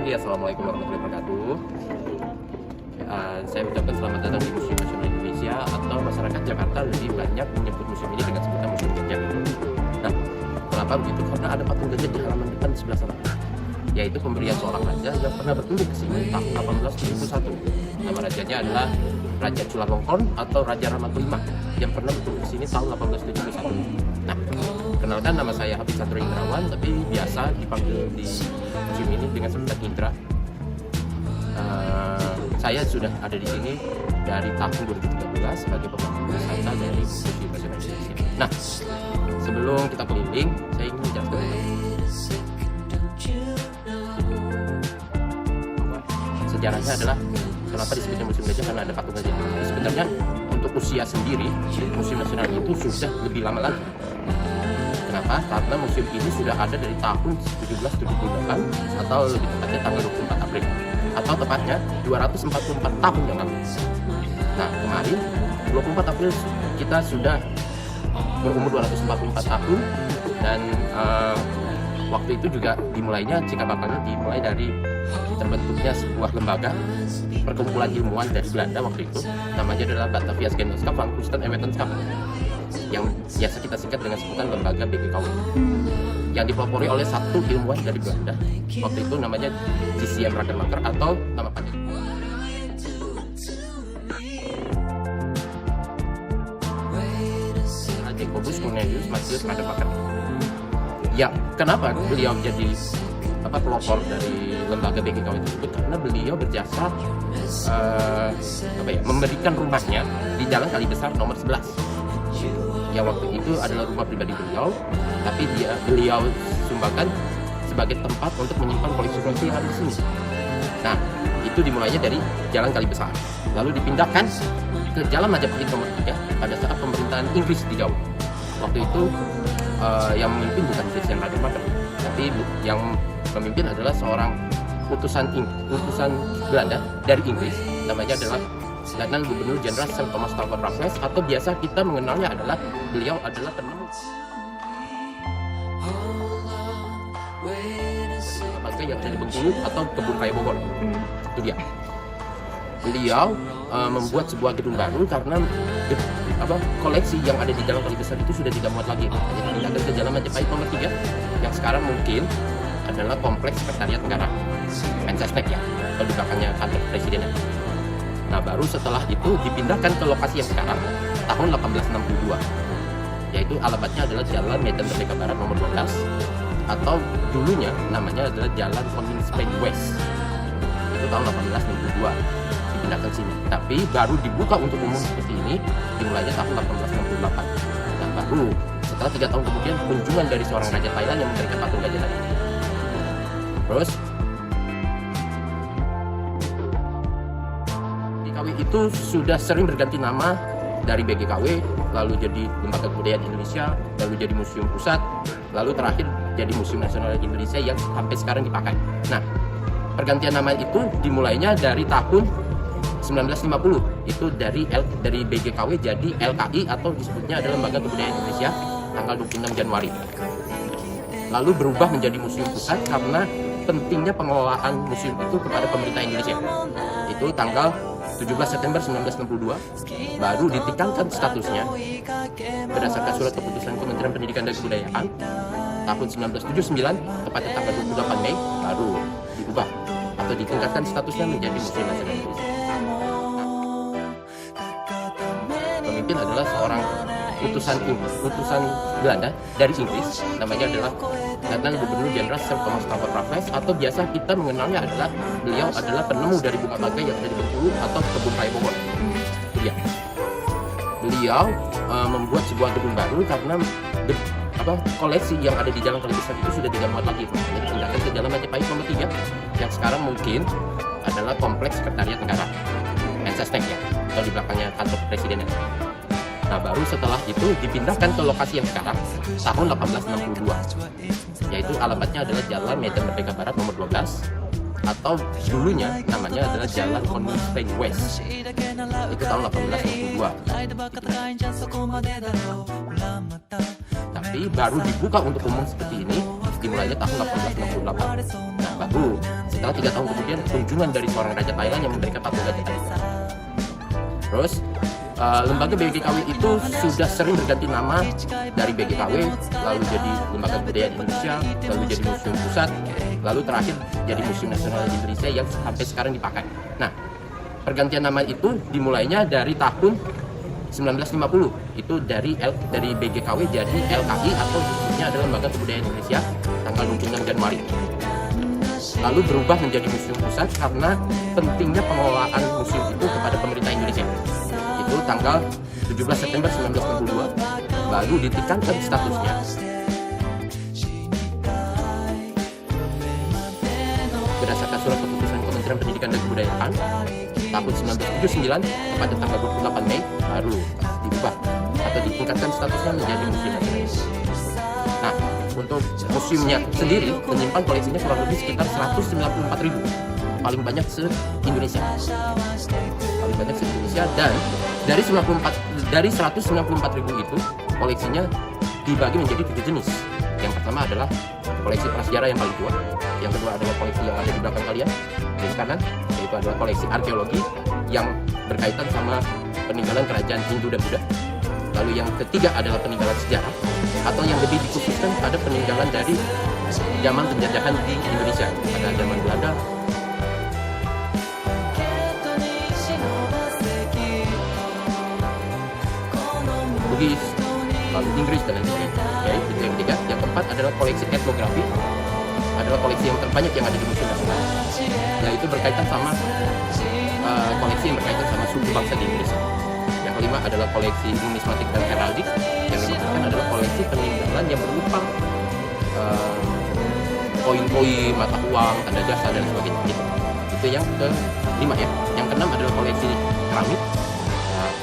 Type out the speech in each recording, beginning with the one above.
pagi, assalamualaikum warahmatullahi wabarakatuh. Saya ucapkan selamat datang di Museum Nasional Indonesia, atau masyarakat Jakarta lebih banyak menyebut museum ini dengan sebutan Museum Gajah. Nah, kenapa begitu? Karena ada patung gajah di halaman depan sebelah sana, yaitu pemberian seorang raja yang pernah berkunjung ke sini tahun 1871. Nama rajanya adalah Raja Chulalongkorn atau Raja Rama kelima yang pernah berkunjung ke sini tahun 1871. Nah, kenalkan, nama saya Habib Sandro Indrawan, tapi biasa dipanggil di museum ini dengan sebutan Indra. Saya sudah ada di sini dari tahun 2013 sebagai pemandu wisata dari Museum Nasional Indonesia. Nah, sebelum kita keliling, saya ingin menjelaskan sejarahnya adalah kenapa disebutnya Museum Gajah, karena ada patung gajah. Sebenarnya untuk usia sendiri, Museum Nasional itu sudah lebih lama lagi. Kenapa? Karena museum ini sudah ada dari tahun 1778 atau lebih tepatnya tanggal 24 April, atau tepatnya 244 tahun yang lalu. Nah, kemarin 24 April kita sudah berumur 244 tahun, dan waktu itu juga dimulainya, cikal bakalnya dimulai dari terbentuknya sebuah lembaga perkumpulan ilmuwan dari Belanda waktu itu, namanya adalah Batavia's Genootschap van Kunsten en Wetenschap, yang biasa kita singkat dengan sebutan lembaga BGKW, yang dipelopori oleh satu ilmuwan dari Belanda waktu itu, namanya JCM Rademacher, atau nama panjang Jacobus Cornelius Matthias Rademacher. Ya, kenapa beliau jadi pelopor dari lembaga BGKW tersebut? Karena beliau berjasa memberikan rumahnya di Jalan Kali Besar nomor 11, yang waktu itu adalah rumah pribadi beliau, tapi beliau sumbangkan sebagai tempat untuk menyimpan koleksi-koleksi yang ada di sini. Nah, itu dimulainya dari Jalan Kali Besar, lalu dipindahkan ke Jalan Majapahit nomor 3 pada saat pemerintahan Inggris di Jawa. Waktu itu yang memimpin bukan Christian Rademacher, tapi yang memimpin adalah seorang utusan Belanda dari Inggris, namanya adalah Letnan Gubernur Jenderal Sir Thomas Staufford Raffles, atau biasa kita mengenalnya adalah beliau adalah penemu lembaga yang ada di Bengkulu atau Kebun Raya Bogor. Itu dia. Beliau membuat sebuah gedung baru karena koleksi yang ada di Jalan Kali Besar itu sudah tidak muat lagi. Jadi dipindahkan ke Jalan Majapahit nomor 3, yang sekarang mungkin adalah Kompleks Sekretariat Negara, Mensesnek ya, atau di belakangnya kantor presiden. Nah, baru setelah itu dipindahkan ke lokasi yang sekarang tahun 1862, yaitu alamatnya adalah Jalan Medan Merdeka Barat nomor 12, atau dulunya namanya adalah Jalan Koningsplein West. Itu tahun 1862 dipindahkan sini, tapi baru dibuka untuk umum seperti ini dimulainya tahun 1868. Dan baru setelah 3 tahun kemudian kunjungan dari seorang raja Thailand yang memberikan patung gajah tadi. Terus BGKW itu sudah sering berganti nama, dari BGKW lalu jadi Lembaga Kebudayaan Indonesia, lalu jadi Museum Pusat, lalu terakhir jadi Museum Nasional Indonesia yang sampai sekarang dipakai. Nah, pergantian nama itu dimulainya dari tahun 1950, itu dari BGKW jadi LKI, atau disebutnya adalah Lembaga Kebudayaan Indonesia, tanggal 26 Januari. Lalu berubah menjadi Museum Pusat karena pentingnya pengelolaan museum itu kepada pemerintah Indonesia. Itu tanggal 17 September 1962 baru ditingkatkan statusnya berdasarkan surat keputusan Kementerian Pendidikan dan Kebudayaan tahun 1979, tepatnya tanggal 28 Mei, baru diubah atau ditingkatkan statusnya menjadi Museum Nasional Indonesia. Pemimpin adalah seorang utusan Belanda dari Inggris, namanya adalah Letnan Gubernur Jenderal Sir Thomas Staufford Raffles, atau biasa kita mengenalnya adalah beliau adalah penemu dari bunga bangkai yang ada di Bengkulu atau Kebun Raya Bogor. Itu dia. Beliau membuat sebuah gedung baru karena koleksi yang ada di Jalan Kali Besar itu sudah tidak muat lagi. Jadi dipindahkan ke Jalan Majapahit nomor 3, yang sekarang mungkin adalah Kompleks Sekretariat Negara, Mensesnek ya, atau di belakangnya kantor presiden. Nah, baru setelah itu dipindahkan ke lokasi yang sekarang tahun 1862, yaitu alamatnya adalah Jalan Medan Merdeka Barat nomor 12, atau dulunya namanya adalah Jalan Koningsplein West. Itu tahun 1862. Tapi baru dibuka untuk umum seperti ini dimulainya tahun 1868. Nah, Baru setelah 3 tahun kemudian kunjungan dari seorang raja Thailand yang memberikan patung gajah tadi. Terus lembaga BGKW itu sudah sering berganti nama dari BGKW, lalu jadi Lembaga Kebudayaan Indonesia, lalu jadi Museum Pusat, lalu terakhir jadi Museum Nasional Indonesia yang sampai sekarang dipakai. Nah, pergantian nama itu dimulainya dari tahun 1950. Itu dari BGKW jadi LKI atau disebutnya adalah Lembaga Kebudayaan Indonesia tanggal 26 Januari. Lalu berubah menjadi Museum Pusat karena pentingnya pengelolaan museum itu kepada pemerintah Indonesia. Itu tanggal 17 September 1962 baru ditingkatkan statusnya. Berdasarkan surat keputusan Kementerian Pendidikan dan Kebudayaan tahun 1979 pada tanggal 28 Mei baru diubah atau ditingkatkan statusnya menjadi Museum Nasional. Nah, untuk museumnya sendiri menyimpan koleksinya kurang lebih sekitar 194.000, paling banyak se-Indonesia. Paling banyak se-Indonesia, dan dari 194.000 itu koleksinya dibagi menjadi 7 jenis. Yang pertama adalah koleksi prasejarah yang paling tua, yang kedua adalah koleksi yang ada di belakang kalian di kanan, yaitu adalah koleksi arkeologi yang berkaitan sama peninggalan kerajaan Hindu dan Buddha. Lalu yang ketiga adalah peninggalan sejarah atau yang lebih dikhususkan pada peninggalan dari zaman penjajahan di Indonesia pada zaman Belanda, Bugis, lalu Inggris dan lain sebagainya. Ya, itu yang ketiga. Yang keempat adalah koleksi etnografi, adalah koleksi yang terbanyak yang ada di Museum Nasional. Yaitu berkaitan sama koleksi yang berkaitan sama suku bangsa di Indonesia. Yang kelima adalah koleksi numismatik dan heraldik. Yang dimaksudkan adalah koleksi peninggalan yang berupa koin-koin, mata uang, tanda jasa dan sebagainya. Gitu. Itu yang kelima ya. Yang keenam adalah koleksi keramik.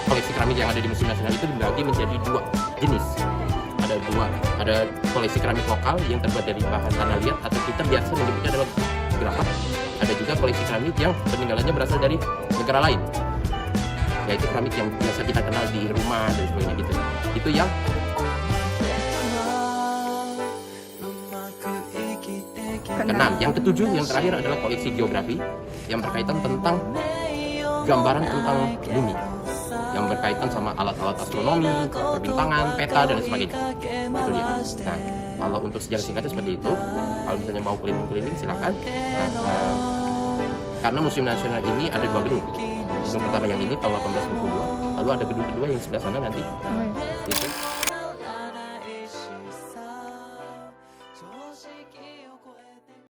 Koleksi keramik yang ada di Museum Nasional itu dibagi menjadi 2 jenis. Ada koleksi keramik lokal yang terbuat dari bahan tanah liat atau kita biasa menyebutnya adalah gerabah. Ada juga koleksi keramik yang peninggalannya berasal dari negara lain, yaitu keramik yang biasa kita kenal di rumah dan sebagainya gitu. Itu yang keenam. Yang ketujuh, yang terakhir adalah koleksi geografi yang berkaitan tentang gambaran tentang bumi, yang berkaitan sama alat-alat astronomi, perbintangan, peta dan sebagainya. Itu dia. Nah, kalau untuk sejarah singkatnya seperti itu. Kalau misalnya mau keliling-keliling silakan. Nah, karena Museum Nasional ini ada 2 gedung. Gedung pertama yang ini tahun 1822, lalu ada gedung kedua yang sebelah sana nanti. Gitu.